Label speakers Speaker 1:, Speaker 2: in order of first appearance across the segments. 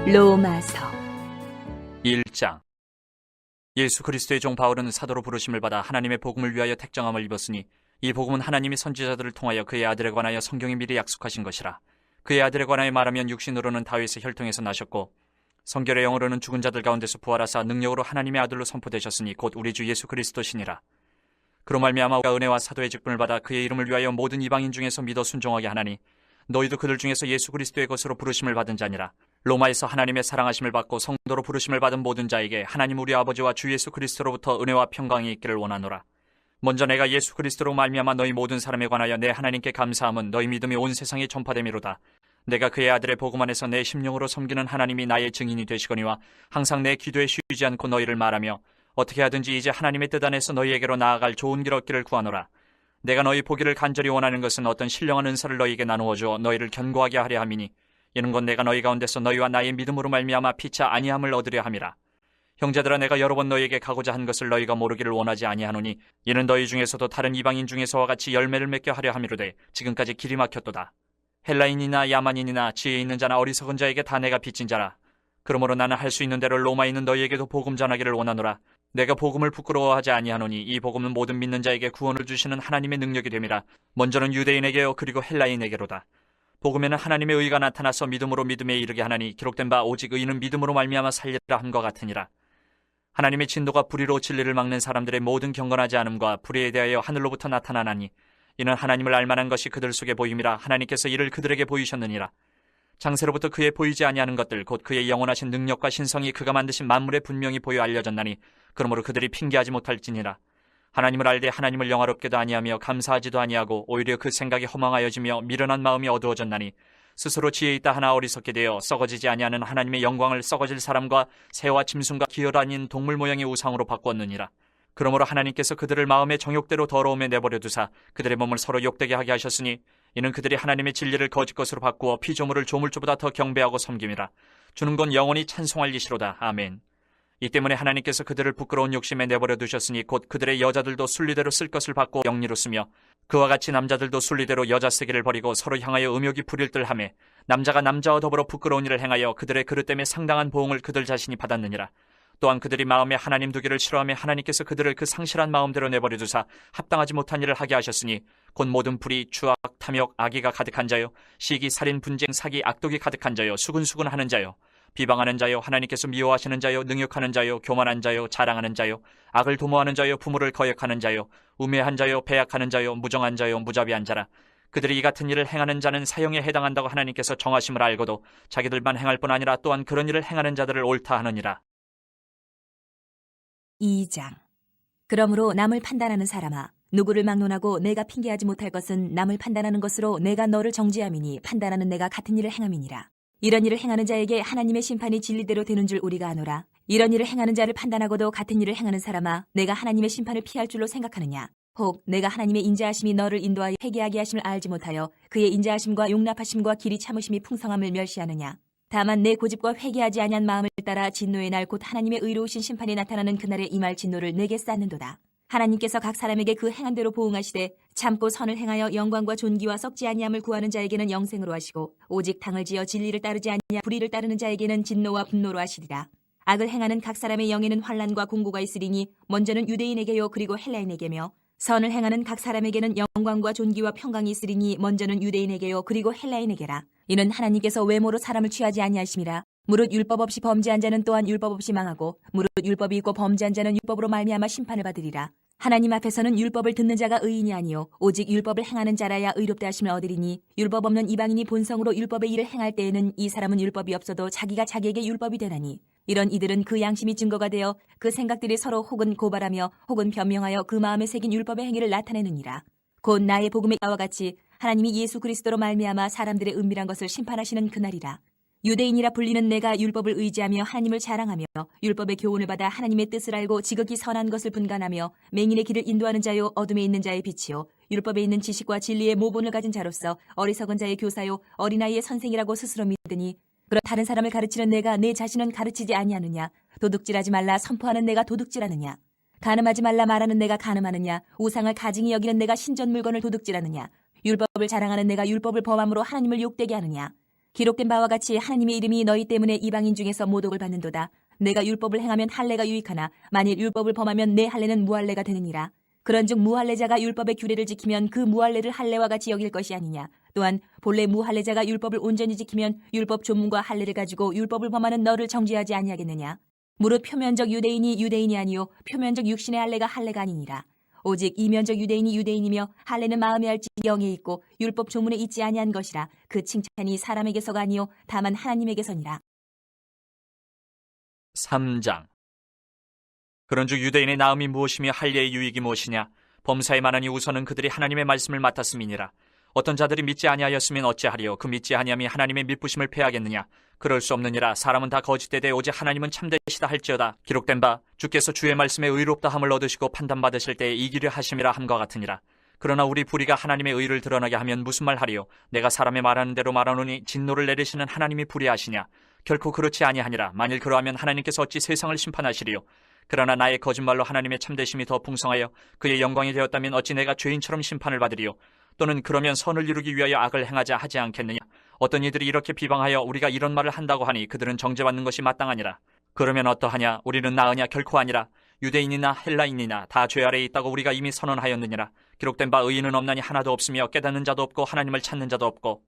Speaker 1: 로마서
Speaker 2: 1장. 예수 그리스도의 종 바울은 사도로 부르심을 받아 하나님의 복음을 위하여 택정함을 입었으니 이 복음은 하나님이 선지자들을 통하여 그의 아들에 관하여 성경이 미리 약속하신 것이라. 그의 아들에 관하여 말하면 육신으로는 다윗의 혈통에서 나셨고 성결의 영으로는 죽은 자들 가운데서 부활하사 능력으로 하나님의 아들로 선포되셨으니 곧 우리 주 예수 그리스도시니라. 그로 말미암아 우리가 은혜와 사도의 직분을 받아 그의 이름을 위하여 모든 이방인 중에서 믿어 순종하게 하나니 너희도 그들 중에서 예수 그리스도의 것으로 부르심을 받은 자니라. 로마에서 하나님의 사랑하심을 받고 성도로 부르심을 받은 모든 자에게 하나님 우리 아버지와 주 예수 그리스도로부터 은혜와 평강이 있기를 원하노라. 먼저 내가 예수 그리스도로 말미암아 너희 모든 사람에 관하여 내 하나님께 감사함은 너희 믿음이 온 세상에 전파됨이로다. 내가 그의 아들의 복음 안에서 내 심령으로 섬기는 하나님이 나의 증인이 되시거니와 항상 내 기도에 쉬지 않고 너희를 말하며 어떻게 하든지 이제 하나님의 뜻 안에서 너희에게로 나아갈 좋은 길 얻기를 구하노라. 내가 너희 보기를 간절히 원하는 것은 어떤 신령한 은사를 너희에게 나누어 주어 너희를 견고하게 하려 함이니 이는 곧 내가 너희 가운데서 너희와 나의 믿음으로 말미암아 피차 아니함을 얻으려 함이라. 형제들아, 내가 여러 번 너희에게 가고자 한 것을 너희가 모르기를 원하지 아니하노니 이는 너희 중에서도 다른 이방인 중에서와 같이 열매를 맺게 하려 함이로되 지금까지 길이 막혔도다. 헬라인이나 야만인이나 지혜 있는 자나 어리석은 자에게 다 내가 빚진 자라. 그러므로 나는 할 수 있는 대로 로마에 있는 너희에게도 복음 전하기를 원하노라. 내가 복음을 부끄러워하지 아니하노니 이 복음은 모든 믿는 자에게 구원을 주시는 하나님의 능력이 됨이라. 먼저는 유대인에게요 그리고 헬라인에게로다. 복음에는 하나님의 의가 나타나서 믿음으로 믿음에 이르게 하나니 기록된 바 오직 의인은 믿음으로 말미암아 살리라 함과 같으니라. 하나님의 진노가 불의로 진리를 막는 사람들의 모든 경건하지 않음과 불의에 대하여 하늘로부터 나타나나니 이는 하나님을 알만한 것이 그들 속에 보임이라. 하나님께서 이를 그들에게 보이셨느니라. 장세로부터 그의 보이지 아니하는 것들 곧 그의 영원하신 능력과 신성이 그가 만드신 만물에 분명히 보여 알려졌나니 그러므로 그들이 핑계하지 못할지니라. 하나님을 알되 하나님을 영화롭게도 아니하며 감사하지도 아니하고 오히려 그 생각이 허망하여지며 미련한 마음이 어두워졌나니 스스로 지혜 있다 하나 어리석게 되어 썩어지지 아니하는 하나님의 영광을 썩어질 사람과 새와 짐승과 기어도 아닌 동물 모양의 우상으로 바꾸었느니라. 그러므로 하나님께서 그들을 마음의 정욕대로 더러움에 내버려 두사 그들의 몸을 서로 욕되게 하게 하셨으니 이는 그들이 하나님의 진리를 거짓 것으로 바꾸어 피조물을 조물주보다 더 경배하고 섬김이라. 주는 건 영원히 찬송할 이시로다. 아멘. 이 때문에 하나님께서 그들을 부끄러운 욕심에 내버려 두셨으니 곧 그들의 여자들도 순리대로 쓸 것을 받고 영리로 쓰며 그와 같이 남자들도 순리대로 여자 쓰기를 버리고 서로 향하여 음욕이 부릴 듯하며 남자가 남자와 더불어 부끄러운 일을 행하여 그들의 그릇 때문에 상당한 보응을 그들 자신이 받았느니라. 또한 그들이 마음에 하나님 두기를 싫어하며 하나님께서 그들을 그 상실한 마음대로 내버려 두사 합당하지 못한 일을 하게 하셨으니 곧 모든 불의, 추악, 탐욕, 악의가 가득한 자요 시기, 살인, 분쟁, 사기, 악독이 가득한 자요 수근수근하는 자요 비방하는 자요 하나님께서 미워하시는 자요 능욕하는 자요 교만한 자요 자랑하는 자요 악을 도모하는 자요 부모를 거역하는 자요 우매한 자요 배약하는 자요 무정한 자요 무자비한 자라. 그들이 이 같은 일을 행하는 자는 사형에 해당한다고 하나님께서 정하심을 알고도 자기들만 행할 뿐 아니라 또한 그런 일을 행하는 자들을 옳다 하느니라.
Speaker 1: 2장. 그러므로 남을 판단하는 사람아, 누구를 막론하고 내가 핑계하지 못할 것은 남을 판단하는 것으로 내가 너를 정죄함이니 판단하는 내가 같은 일을 행함이니라. 이런 일을 행하는 자에게 하나님의 심판이 진리대로 되는 줄 우리가 아노라. 이런 일을 행하는 자를 판단하고도 같은 일을 행하는 사람아, 내가 하나님의 심판을 피할 줄로 생각하느냐? 혹 내가 하나님의 인자하심이 너를 인도하여 회개하게 하심을 알지 못하여 그의 인자하심과 용납하심과 길이 참으심이 풍성함을 멸시하느냐? 다만 내 고집과 회개하지 아니한 마음을 따라 진노의 날 곧 하나님의 의로우신 심판이 나타나는 그날에 임할 진노를 내게 쌓는도다. 하나님께서 각 사람에게 그 행한 대로 보응하시되 참고 선을 행하여 영광과 존귀와 썩지 아니함을 구하는 자에게는 영생으로 하시고 오직 당을 지어 진리를 따르지 아니하 불의를 따르는 자에게는 진노와 분노로 하시리라. 악을 행하는 각 사람의 영에는 환난과 공고가 있으리니 먼저는 유대인에게요 그리고 헬라인에게며 선을 행하는 각 사람에게는 영광과 존귀와 평강이 있으리니 먼저는 유대인에게요 그리고 헬라인에게라. 이는 하나님께서 외모로 사람을 취하지 아니하심이라. 무릇 율법 없이 범죄한 자는 또한 율법 없이 망하고 무릇 율법이 있고 범죄한 자는 율법으로 말미암아 심판을 받으리라. 하나님 앞에서는 율법을 듣는 자가 의인이 아니요 오직 율법을 행하는 자라야 의롭다 하심을 얻으리니 율법 없는 이방인이 본성으로 율법의 일을 행할 때에는 이 사람은 율법이 없어도 자기가 자기에게 율법이 되나니 이런 이들은 그 양심이 증거가 되어 그 생각들이 서로 혹은 고발하며 혹은 변명하여 그 마음에 새긴 율법의 행위를 나타내느니라. 곧 나의 복음의 나와 같이 하나님이 예수 그리스도로 말미암아 사람들의 은밀한 것을 심판하시는 그날이라. 유대인이라 불리는 내가 율법을 의지하며 하나님을 자랑하며 율법의 교훈을 받아 하나님의 뜻을 알고 지극히 선한 것을 분간하며 맹인의 길을 인도하는 자요 어둠에 있는 자의 빛이요 율법에 있는 지식과 진리의 모본을 가진 자로서 어리석은 자의 교사요 어린아이의 선생이라고 스스로 믿으니 그런 다른 사람을 가르치는 내가 내 자신은 가르치지 아니하느냐? 도둑질하지 말라 선포하는 내가 도둑질하느냐? 간음하지 말라 말하는 내가 간음하느냐? 우상을 가증히 여기는 내가 신전 물건을 도둑질하느냐? 율법을 자랑하는 내가 율법을 범함으로 하나님을 욕되게 하느냐? 기록된 바와 같이 하나님의 이름이 너희 때문에 이방인 중에서 모독을 받는도다. 내가 율법을 행하면 할례가 유익하나 만일 율법을 범하면 내 할례는 무할례가 되느니라. 그런즉 무할례자가 율법의 규례를 지키면 그 무할례를 할례와 같이 여길 것이 아니냐. 또한 본래 무할례자가 율법을 온전히 지키면 율법 조문과 할례를 가지고 율법을 범하는 너를 정죄하지 아니하겠느냐. 무릇 표면적 유대인이 유대인이 아니요 표면적 육신의 할례가 할례가 아니니라. 오직 이면적 유대인이 유대인이며 할례는 마음에 할지 영에 있고 율법 조문에 있지 아니한 것이라. 그 칭찬이 사람에게서가 아니요 다만 하나님에게서니라.
Speaker 2: 3장. 그런즉 유대인의 나음이 무엇이며 할례의 유익이 무엇이냐? 범사에 많으니 우선은 그들이 하나님의 말씀을 맡았음이니라. 어떤 자들이 믿지 아니하였으면 어찌하리요? 그 믿지 아니함이 하나님의 믿부심을 패하겠느냐? 그럴 수 없느니라. 사람은 다 거짓되되 오직 하나님은 참되시다 할지어다. 기록된 바 주께서 주의 말씀에 의롭다 함을 얻으시고 판단받으실 때에 이기려 하심이라 함과 같으니라. 그러나 우리 불의가 하나님의 의를 드러나게 하면 무슨 말 하리요? 내가 사람의 말하는 대로 말하노니 진노를 내리시는 하나님이 불의하시냐? 결코 그렇지 아니하니라. 만일 그러하면 하나님께서 어찌 세상을 심판하시리요? 그러나 나의 거짓말로 하나님의 참되심이 더 풍성하여 그의 영광이 되었다면 어찌 내가 죄인처럼 심판을 받으리요? 또는 그러면 선을 이루기 위하여 악을 행하자 하지 않겠느냐? 어떤 이들이 이렇게 비방하여 우리가 이런 말을 한다고 하니 그들은 정죄받는 것이 마땅하니라. 그러면 어떠하냐? 우리는 나으냐? 결코 아니라. 유대인이나 헬라인이나 다 죄 아래에 있다고 우리가 이미 선언하였느니라. 기록된 바 의인은 없나니 하나도 없으며 깨닫는 자도 없고 하나님을 찾는 자도 없고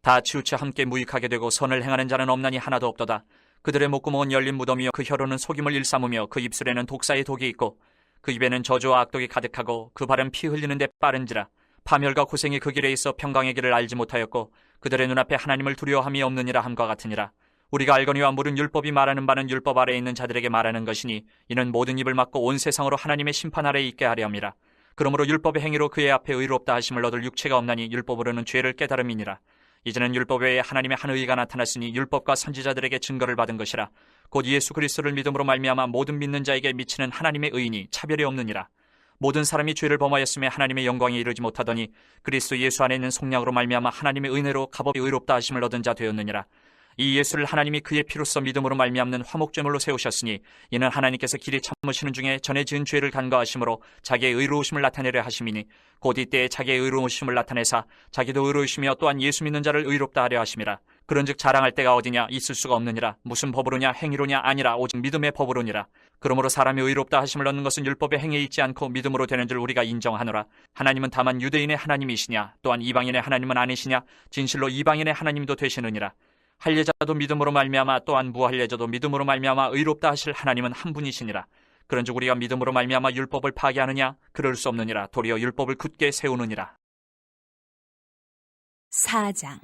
Speaker 2: 다 치우쳐 함께 무익하게 되고 선을 행하는 자는 없나니 하나도 없도다. 그들의 목구멍은 열린 무덤이요 그 혀로는 속임을 일삼으며 그 입술에는 독사의 독이 있고 그 입에는 저주와 악독이 가득하고 그 발은 피 흘리는데 빠른지라. 파멸과 고생이 그 길에 있어 평강의 길을 알지 못하였고 그들의 눈앞에 하나님을 두려워함이 없느니라 함과 같으니라. 우리가 알거니와 물은 율법이 말하는 바는 율법 아래에 있는 자들에게 말하는 것이니 이는 모든 입을 막고 온 세상으로 하나님의 심판 아래에 있게 하려 함이라. 그러므로 율법의 행위로 그의 앞에 의롭다 하심을 얻을 육체가 없나니 율법으로는 죄를 깨달음이니라. 이제는 율법 외에 하나님의 한 의가 나타났으니 율법과 선지자들에게 증거를 받은 것이라. 곧 예수 그리스도를 믿음으로 말미암아 모든 믿는 자에게 미치는 하나님의 의인이 차별이 없느니라. 모든 사람이 죄를 범하였음에 하나님의 영광에 이르지 못하더니 그리스도 예수 안에 있는 속량으로 말미암아 하나님의 은혜로 값없이 의롭다 하심을 얻은 자 되었느니라. 이 예수를 하나님이 그의 피로써 믿음으로 말미암는 화목제물로 세우셨으니 이는 하나님께서 길이 참으시는 중에 전에 지은 죄를 간과하심으로 자기의 의로우심을 나타내려 하심이니 곧 이때에 자기의 의로우심을 나타내사 자기도 의로우시며 또한 예수 믿는 자를 의롭다 하려 하심이라. 그런즉 자랑할 때가 어디냐? 있을 수가 없느니라. 무슨 법으로냐? 행위로냐? 아니라 오직 믿음의 법으로니라. 그러므로 사람이 의롭다 하심을 얻는 것은 율법의 행위에 있지 않고 믿음으로 되는 줄 우리가 인정하노라. 하나님은 다만 유대인의 하나님이시냐? 또한 이방인의 하나님은 아니시냐? 진실로 이방인의 하나님도 되시느니라. 할례자도 믿음으로 말미암아 또한 무할례자도 믿음으로 말미암아 의롭다 하실 하나님은 한 분이시니라. 그런즉 우리가 믿음으로 말미암아 율법을 파괴하느냐? 그럴 수 없느니라. 도리어 율법을 굳게 세우느니라.
Speaker 1: 4장.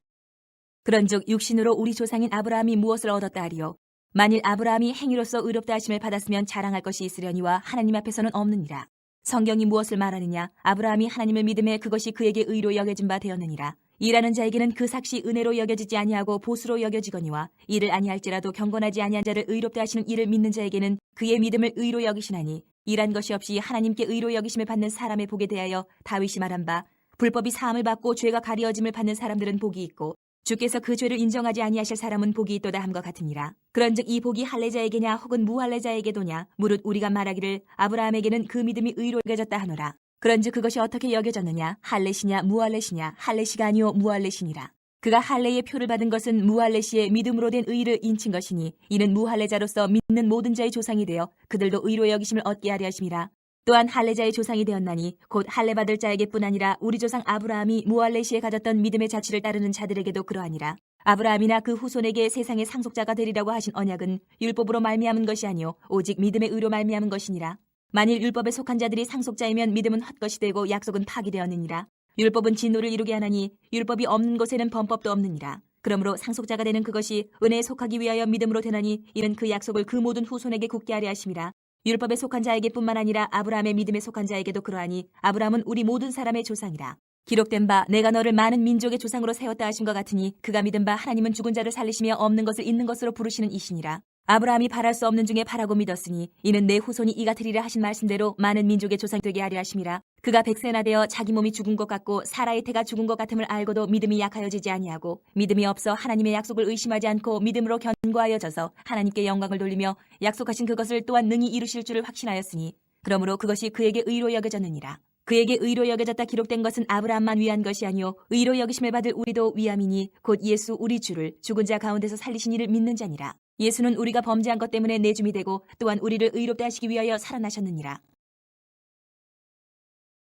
Speaker 1: 그런즉 육신으로 우리 조상인 아브라함이 무엇을 얻었다 하리요? 만일 아브라함이 행위로서 의롭다 하심을 받았으면 자랑할 것이 있으려니와 하나님 앞에서는 없느니라. 성경이 무엇을 말하느냐? 아브라함이 하나님을 믿음에 그것이 그에게 의로 여겨진 바 되었느니라. 일하는 자에게는 그 삭시 은혜로 여겨지지 아니하고 보수로 여겨지거니와 이를 아니할지라도 경건하지 아니한 자를 의롭다 하시는 이를 믿는 자에게는 그의 믿음을 의로 여기시나니 일한 것이 없이 하나님께 의로 여기심을 받는 사람의 복에 대하여 다윗이 말한 바 불법이 사함을 받고 죄가 가리어짐을 받는 사람들은 복이 있고 주께서 그 죄를 인정하지 아니하실 사람은 복이 있도다 함과 같으니라. 그런즉 이 복이 할례자에게냐 혹은 무할례자에게도냐? 무릇 우리가 말하기를 아브라함에게는 그 믿음이 의로 여겨졌다 하노라. 그런즉 그것이 어떻게 여겨졌느냐? 할례시냐 무할례시냐? 할례시가 아니요 무할례시니라. 그가 할례의 표를 받은 것은 무할례시의 믿음으로 된 의를 인친 것이니 이는 무할례자로서 믿는 모든 자의 조상이 되어 그들도 의로 여기심을 얻게 하려 하심이라. 또한 할례자의 조상이 되었나니 곧 할례 받을 자에게뿐 아니라 우리 조상 아브라함이 무할례시에 가졌던 믿음의 자취를 따르는 자들에게도 그러하니라. 아브라함이나 그 후손에게 세상의 상속자가 되리라고 하신 언약은 율법으로 말미암은 것이 아니요 오직 믿음의 의로 말미암은 것이니라. 만일 율법에 속한 자들이 상속자이면 믿음은 헛것이 되고 약속은 파기되었느니라. 율법은 진노를 이루게 하나니 율법이 없는 곳에는 범법도 없느니라. 그러므로 상속자가 되는 그것이 은혜에 속하기 위하여 믿음으로 되나니 이는 그 약속을 그 모든 후손에게 굳게 하려 하심이라. 율법에 속한 자에게뿐만 아니라 아브라함의 믿음에 속한 자에게도 그러하니 아브라함은 우리 모든 사람의 조상이라. 기록된 바 내가 너를 많은 민족의 조상으로 세웠다 하심과 같으니 그가 믿은 바 하나님은 죽은 자를 살리시며 없는 것을 있는 것으로 부르시는 이시니라. 아브라함이 바랄 수 없는 중에 바라고 믿었으니 이는 내 후손이 이가 되리라 하신 말씀대로 많은 민족의 조상이 되게 하려 하심이라. 그가 백세나 되어 자기 몸이 죽은 것 같고 사라의 태가 죽은 것 같음을 알고도 믿음이 약하여지지 아니하고 믿음이 없어 하나님의 약속을 의심하지 않고 믿음으로 견고하여져서 하나님께 영광을 돌리며 약속하신 그것을 또한 능히 이루실 줄을 확신하였으니 그러므로 그것이 그에게 의로 여겨졌느니라. 그에게 의로 여겨졌다 기록된 것은 아브라함만 위한 것이 아니요 의로 여기심을 받을 우리도 위함이니 곧 예수 우리 주를 죽은 자 가운데서 살리신 이를 믿는 자니라. 예수는 우리가 범죄한 것 때문에 내줌이 되고 또한 우리를 의롭게 하시기 위하여 살아나셨느니라.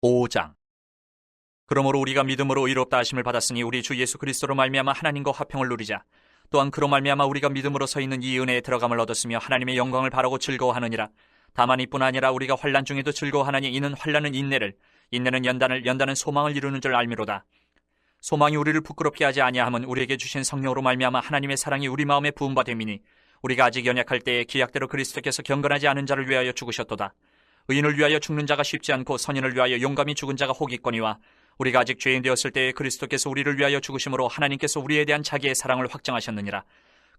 Speaker 2: 5장. 그러므로 우리가 믿음으로 의롭다 하심을 받았으니 우리 주 예수 그리스도로 말미암아 하나님과 화평을 누리자. 또한 그로 말미암아 우리가 믿음으로 서 있는 이 은혜에 들어감을 얻었으며 하나님의 영광을 바라고 즐거워하느니라. 다만 이뿐 아니라 우리가 환난 중에도 즐거워하나니 이는 환난은 인내를, 인내는 연단을, 연단은 소망을 이루는 줄 알미로다. 소망이 우리를 부끄럽게 하지 아니함은 우리에게 주신 성령으로 말미암아 하나님의 사랑이 우리 마음에 부음바 됨이니 우리가 아직 연약할 때에 기약대로 그리스도께서 경건하지 않은 자를 위하여 죽으셨도다. 의인을 위하여 죽는 자가 쉽지 않고 선인을 위하여 용감히 죽은 자가 혹 있거니와 우리가 아직 죄인 되었을 때에 그리스도께서 우리를 위하여 죽으심으로 하나님께서 우리에 대한 자기의 사랑을 확정하셨느니라.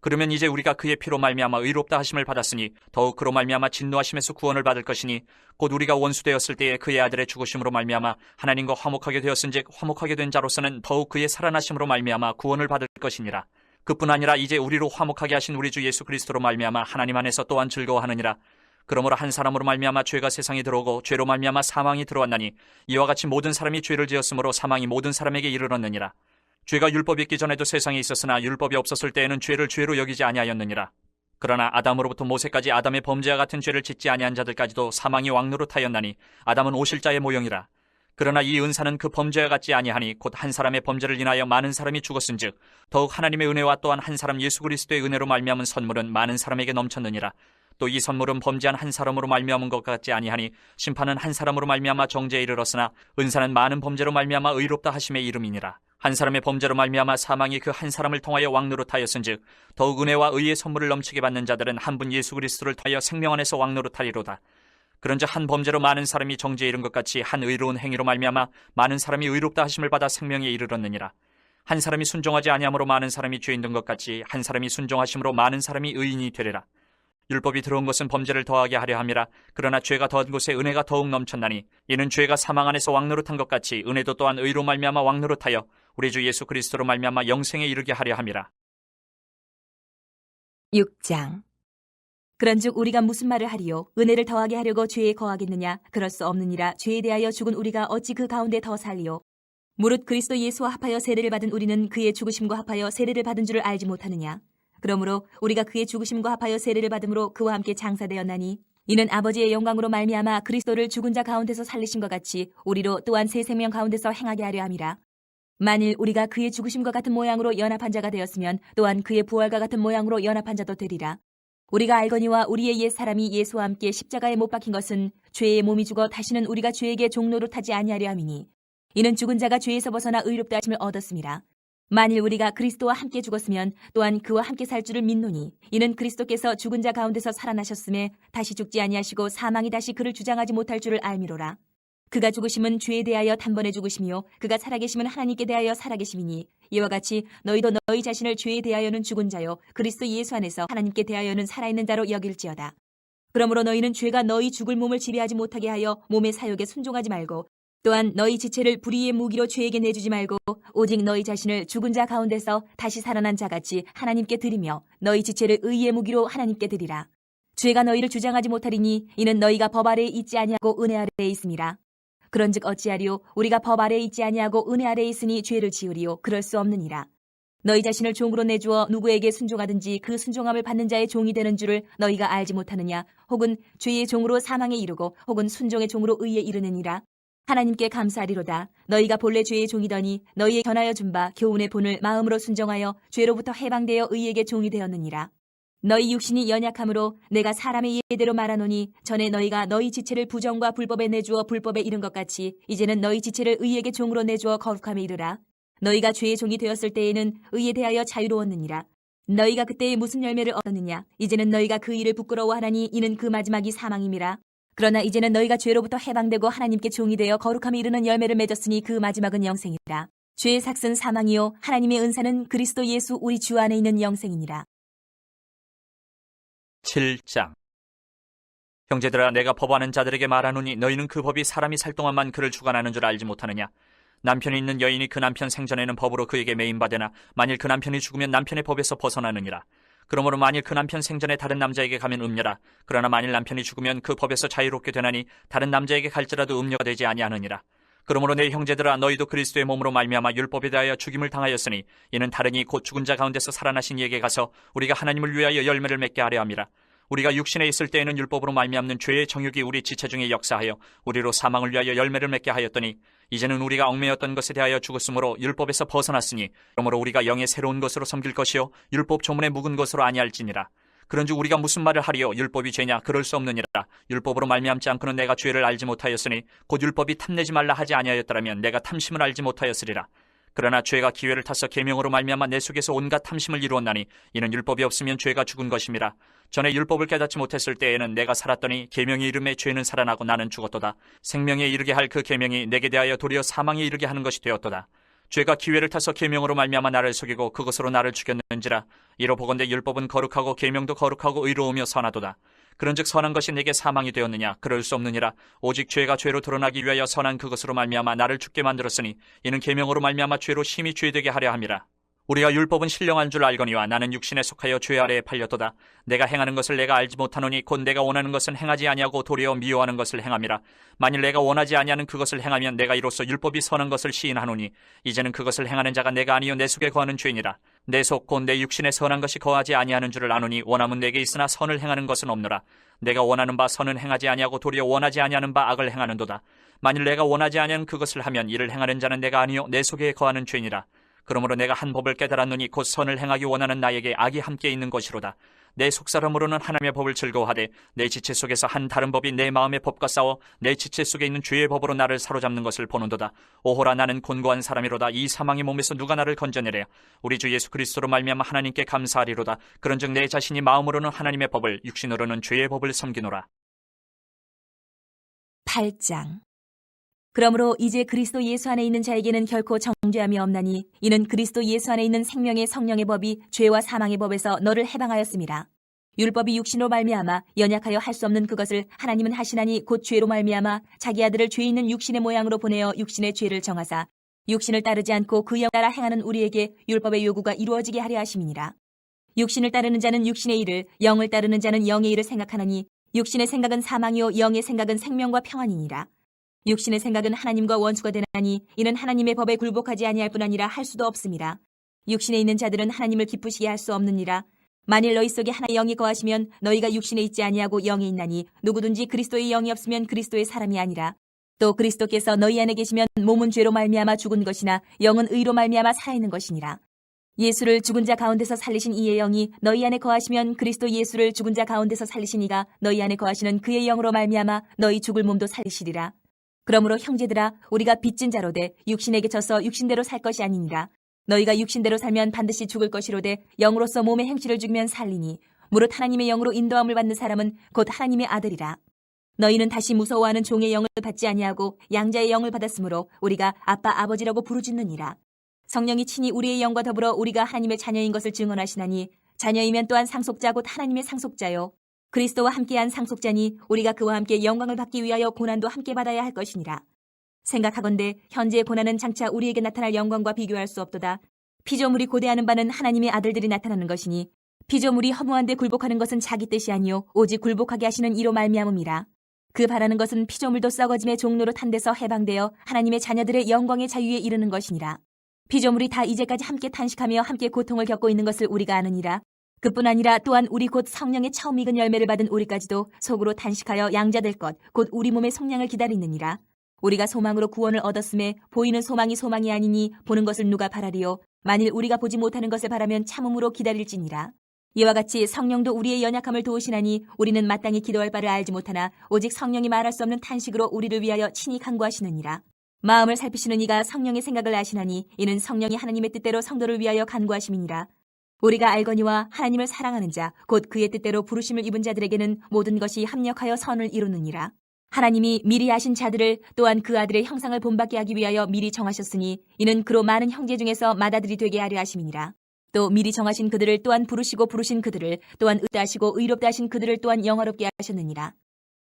Speaker 2: 그러면 이제 우리가 그의 피로 말미암아 의롭다 하심을 받았으니 더욱 그로 말미암아 진노하심에서 구원을 받을 것이니 곧 우리가 원수 되었을 때에 그의 아들의 죽으심으로 말미암아 하나님과 화목하게 되었은즉 화목하게 된 자로서는 더욱 그의 살아나심으로 말미암아 구원을 받을 것이니라. 그뿐 아니라 이제 우리로 화목하게 하신 우리 주 예수 그리스도로 말미암아 하나님 안에서 또한 즐거워하느니라. 그러므로 한 사람으로 말미암아 죄가 세상에 들어오고 죄로 말미암아 사망이 들어왔나니 이와 같이 모든 사람이 죄를 지었으므로 사망이 모든 사람에게 이르렀느니라. 죄가 율법이 있기 전에도 세상에 있었으나 율법이 없었을 때에는 죄를 죄로 여기지 아니하였느니라. 그러나 아담으로부터 모세까지 아담의 범죄와 같은 죄를 짓지 아니한 자들까지도 사망이 왕노릇하였나니 아담은 오실자의 모형이라. 그러나 이 은사는 그 범죄와 같지 아니하니 곧 한 사람의 범죄를 인하여 많은 사람이 죽었은즉 더욱 하나님의 은혜와 또한 한 사람 예수 그리스도의 은혜로 말미암은 선물은 많은 사람에게 넘쳤느니라. 또 이 선물은 범죄한 한 사람으로 말미암은 것 같지 아니하니 심판은 한 사람으로 말미암아 정죄에 이르렀으나 은사는 많은 범죄로 말미암아 의롭다 하심의 이름이니라. 한 사람의 범죄로 말미암아 사망이 그 한 사람을 통하여 왕노릇하였은즉 더욱 은혜와 의의 선물을 넘치게 받는 자들은 한 분 예수 그리스도를 통하여 생명 안에서 왕노릇하리로다. 그런즉 한 범죄로 많은 사람이 정죄에 이른 것 같이 한 의로운 행위로 말미암아 많은 사람이 의롭다 하심을 받아 생명에 이르렀느니라. 한 사람이 순종하지 아니함으로 많은 사람이 죄인 된 것 같이 한 사람이 순종하심으로 많은 사람이 의인이 되리라. 율법이 들어온 것은 범죄를 더하게 하려 함이라. 그러나 죄가 더한 곳에 은혜가 더욱 넘쳤나니 이는 죄가 사망 안에서 왕노릇한 것 같이 은혜도 또한 의로 말미암아 왕노릇하여 우리 주 예수 그리스도로 말미암아 영생에 이르게 하려 함이라.
Speaker 1: 6장. 그런즉 우리가 무슨 말을 하리요? 은혜를 더하게 하려고 죄에 거하겠느냐? 그럴 수 없느니라. 죄에 대하여 죽은 우리가 어찌 그 가운데 더 살리요? 무릇 그리스도 예수와 합하여 세례를 받은 우리는 그의 죽으심과 합하여 세례를 받은 줄을 알지 못하느냐? 그러므로 우리가 그의 죽으심과 합하여 세례를 받음으로 그와 함께 장사되었나니 이는 아버지의 영광으로 말미암아 그리스도를 죽은 자 가운데서 살리신 것 같이 우리로 또한 새 생명 가운데서 행하게 하려 함이라. 만일 우리가 그의 죽으심과 같은 모양으로 연합한 자가 되었으면 또한 그의 부활과 같은 모양으로 연합한 자도 되리라. 우리가 알거니와 우리의 옛 사람이 예수와 함께 십자가에 못 박힌 것은 죄의 몸이 죽어 다시는 우리가 죄에게 종노릇하지 아니하려 함이니 이는 죽은 자가 죄에서 벗어나 의롭다 하심을 얻었음이라. 만일 우리가 그리스도와 함께 죽었으면 또한 그와 함께 살 줄을 믿노니 이는 그리스도께서 죽은 자 가운데서 살아나셨음에 다시 죽지 아니하시고 사망이 다시 그를 주장하지 못할 줄을 알미로라. 그가 죽으심은 죄에 대하여 단번에 죽으심이요 그가 살아계심은 하나님께 대하여 살아계심이니 이와 같이 너희도 너희 자신을 죄에 대하여는 죽은 자요 그리스도 예수 안에서 하나님께 대하여는 살아있는 자로 여길지어다. 그러므로 너희는 죄가 너희 죽을 몸을 지배하지 못하게 하여 몸의 사욕에 순종하지 말고 또한 너희 지체를 불의의 무기로 죄에게 내주지 말고 오직 너희 자신을 죽은 자 가운데서 다시 살아난 자같이 하나님께 드리며 너희 지체를 의의 무기로 하나님께 드리라. 죄가 너희를 주장하지 못하리니 이는 너희가 법 아래에 있지 아니하고 은혜 아래에 있음이라. 그런즉 어찌하리요? 우리가 법 아래에 있지 아니하고 은혜 아래에 있으니 죄를 지으리요? 그럴 수 없느니라. 너희 자신을 종으로 내주어 누구에게 순종하든지 그 순종함을 받는 자의 종이 되는 줄을 너희가 알지 못하느냐? 혹은 죄의 종으로 사망에 이르고 혹은 순종의 종으로 의에 이르느니라. 하나님께 감사하리로다. 너희가 본래 죄의 종이더니 너희에 전하여 준 바 교훈의 본을 마음으로 순종하여 죄로부터 해방되어 의에게 종이 되었느니라. 너희 육신이 연약함으로 내가 사람의 예대로 말하노니 전에 너희가 너희 지체를 부정과 불법에 내주어 불법에 이른 것 같이 이제는 너희 지체를 의에게 종으로 내주어 거룩함에 이르라. 너희가 죄의 종이 되었을 때에는 의에 대하여 자유로웠느니라. 너희가 그때에 무슨 열매를 얻었느냐? 이제는 너희가 그 일을 부끄러워하나니 이는 그 마지막이 사망임이라. 그러나 이제는 너희가 죄로부터 해방되고 하나님께 종이 되어 거룩함에 이르는 열매를 맺었으니 그 마지막은 영생이라. 죄의 삭은 사망이요 하나님의 은사는 그리스도 예수 우리 주 안에 있는 영생이니라.
Speaker 2: 7장. 형제들아 내가 법하는 자들에게 말하노니 너희는 그 법이 사람이 살 동안만 그를 주관하는 줄 알지 못하느냐. 남편이 있는 여인이 그 남편 생전에는 법으로 그에게 매임받으나 만일 그 남편이 죽으면 남편의 법에서 벗어나느니라. 그러므로 만일 그 남편 생전에 다른 남자에게 가면 음녀라. 그러나 만일 남편이 죽으면 그 법에서 자유롭게 되나니 다른 남자에게 갈지라도 음녀가 되지 아니하느니라. 그러므로 내 형제들아, 너희도 그리스도의 몸으로 말미암아 율법에 대하여 죽임을 당하였으니 이는 다른이 곧 죽은 자 가운데서 살아나신 이에게 가서 우리가 하나님을 위하여 열매를 맺게 하려 함이라. 우리가 육신에 있을 때에는 율법으로 말미암는 죄의 정욕이 우리 지체 중에 역사하여 우리로 사망을 위하여 열매를 맺게 하였더니 이제는 우리가 얽매였던 것에 대하여 죽었으므로 율법에서 벗어났으니 그러므로 우리가 영의 새로운 것으로 섬길 것이요 율법 조문에 묵은 것으로 아니할지니라. 그런즉 우리가 무슨 말을 하리요? 율법이 죄냐? 그럴 수 없느니라. 율법으로 말미암지 않고는 내가 죄를 알지 못하였으니 곧 율법이 탐내지 말라 하지 아니하였더라면 내가 탐심을 알지 못하였으리라. 그러나 죄가 기회를 타서 계명으로 말미암아 내 속에서 온갖 탐심을 이루었나니 이는 율법이 없으면 죄가 죽은 것임이라. 전에 율법을 깨닫지 못했을 때에는 내가 살았더니 계명이 이름에 죄는 살아나고 나는 죽었도다. 생명에 이르게 할 그 계명이 내게 대하여 도리어 사망에 이르게 하는 것이 되었도다. 죄가 기회를 타서 계명으로 말미암아 나를 속이고 그것으로 나를 죽였는지라. 이로 보건대 율법은 거룩하고 계명도 거룩하고 의로우며 선하도다. 그런즉 선한 것이 내게 사망이 되었느냐? 그럴 수 없느니라. 오직 죄가 죄로 드러나기 위하여 선한 그것으로 말미암아 나를 죽게 만들었으니 이는 계명으로 말미암아 죄로 심히 죄되게 하려 함이라. 우리가 율법은 신령한 줄 알거니와 나는 육신에 속하여 죄 아래에 팔렸도다. 내가 행하는 것을 내가 알지 못하노니 곧 내가 원하는 것은 행하지 아니하고 도리어 미워하는 것을 행함이라. 만일 내가 원하지 아니하는 그것을 행하면 내가 이로써 율법이 선한 것을 시인하노니 이제는 그것을 행하는 자가 내가 아니요 내 속에 거하는 죄니라. 내 속 곧 내 육신에 선한 것이 거하지 아니하는 줄을 아노니 원함은 내게 있으나 선을 행하는 것은 없노라. 내가 원하는 바 선은 행하지 아니하고 도리어 원하지 아니하는 바 악을 행하는도다. 만일 내가 원하지 아니하는 그것을 하면 이를 행하는 자는 내가 아니요 내 속에 거하는 죄니라. 그러므로 내가 한 법을 깨달았노니 곧 선을 행하기 원하는 나에게 악이 함께 있는 것이로다. 내 속사람으로는 하나님의 법을 즐거워하되 내 지체 속에서 한 다른 법이 내 마음의 법과 싸워 내 지체 속에 있는 죄의 법으로 나를 사로잡는 것을 보는도다. 오호라, 나는 곤고한 사람이로다. 이 사망의 몸에서 누가 나를 건져내랴. 우리 주 예수 그리스도로 말미암아 하나님께 감사하리로다. 그런즉 내 자신이 마음으로는 하나님의 법을, 육신으로는 죄의 법을 섬기노라.
Speaker 1: 8장. 그러므로 이제 그리스도 예수 안에 있는 자에게는 결코 정죄함이 없나니 이는 그리스도 예수 안에 있는 생명의 성령의 법이 죄와 사망의 법에서 너를 해방하였음이라. 율법이 육신으로 말미암아 연약하여 할 수 없는 그것을 하나님은 하시나니 곧 죄로 말미암아 자기 아들을 죄 있는 육신의 모양으로 보내어 육신의 죄를 정하사 육신을 따르지 않고 그 영 따라 행하는 우리에게 율법의 요구가 이루어지게 하려 하심이니라. 육신을 따르는 자는 육신의 일을, 영을 따르는 자는 영의 일을 생각하나니 육신의 생각은 사망이요 영의 생각은 생명과 평안이니라. 육신의 생각은 하나님과 원수가 되나니 이는 하나님의 법에 굴복하지 아니할 뿐 아니라 할 수도 없음이라. 육신에 있는 자들은 하나님을 기쁘시게 할 수 없느니라. 만일 너희 속에 하나의 영이 거하시면 너희가 육신에 있지 아니하고 영에 있나니 누구든지 그리스도의 영이 없으면 그리스도의 사람이 아니라. 또 그리스도께서 너희 안에 계시면 몸은 죄로 말미암아 죽은 것이나 영은 의로 말미암아 살아있는 것이니라. 예수를 죽은 자 가운데서 살리신 이의 영이 너희 안에 거하시면 그리스도 예수를 죽은 자 가운데서 살리신 이가 너희 안에 거하시는 그의 영으로 말미암아 너희 죽을 몸도 살리시리라. 그러므로 형제들아, 우리가 빚진 자로되 육신에게 져서 육신대로 살 것이 아니니라. 너희가 육신대로 살면 반드시 죽을 것이로되 영으로서 몸의 행실을 죽이면 살리니 무릇 하나님의 영으로 인도함을 받는 사람은 곧 하나님의 아들이라. 너희는 다시 무서워하는 종의 영을 받지 아니하고 양자의 영을 받았으므로 우리가 아빠 아버지라고 부르짖느니라. 성령이 친히 우리의 영과 더불어 우리가 하나님의 자녀인 것을 증언하시나니 자녀이면 또한 상속자 곧 하나님의 상속자요 그리스도와 함께한 상속자니 우리가 그와 함께 영광을 받기 위하여 고난도 함께 받아야 할 것이니라. 생각하건대 현재의 고난은 장차 우리에게 나타날 영광과 비교할 수 없도다. 피조물이 고대하는 바는 하나님의 아들들이 나타나는 것이니 피조물이 허무한 데 굴복하는 것은 자기 뜻이 아니요 오직 굴복하게 하시는 이로 말미암음이라. 그 바라는 것은 피조물도 썩어짐의 종로로 탄 데서 해방되어 하나님의 자녀들의 영광의 자유에 이르는 것이니라. 피조물이 다 이제까지 함께 탄식하며 함께 고통을 겪고 있는 것을 우리가 아느니라. 그뿐 아니라 또한 우리 곧 성령의 처음 익은 열매를 받은 우리까지도 속으로 탄식하여 양자될 것 곧 우리 몸의 속량을 기다리느니라. 우리가 소망으로 구원을 얻었음에 보이는 소망이 소망이 아니니 보는 것을 누가 바라리요. 만일 우리가 보지 못하는 것을 바라면 참음으로 기다릴지니라. 이와 같이 성령도 우리의 연약함을 도우시나니 우리는 마땅히 기도할 바를 알지 못하나 오직 성령이 말할 수 없는 탄식으로 우리를 위하여 친히 간구하시느니라. 마음을 살피시는 이가 성령의 생각을 아시나니 이는 성령이 하나님의 뜻대로 성도를 위하여 간구하심이니라. 우리가 알거니와 하나님을 사랑하는 자, 곧 그의 뜻대로 부르심을 입은 자들에게는 모든 것이 합력하여 선을 이루느니라. 하나님이 미리 아신 자들을 또한 그 아들의 형상을 본받게 하기 위하여 미리 정하셨으니 이는 그로 많은 형제 중에서 맏아들이 되게 하려 하심이니라. 또 미리 정하신 그들을 또한 부르시고 부르신 그들을 또한 의롭다 하시고 의롭다 하신 그들을 또한 영화롭게 하셨느니라.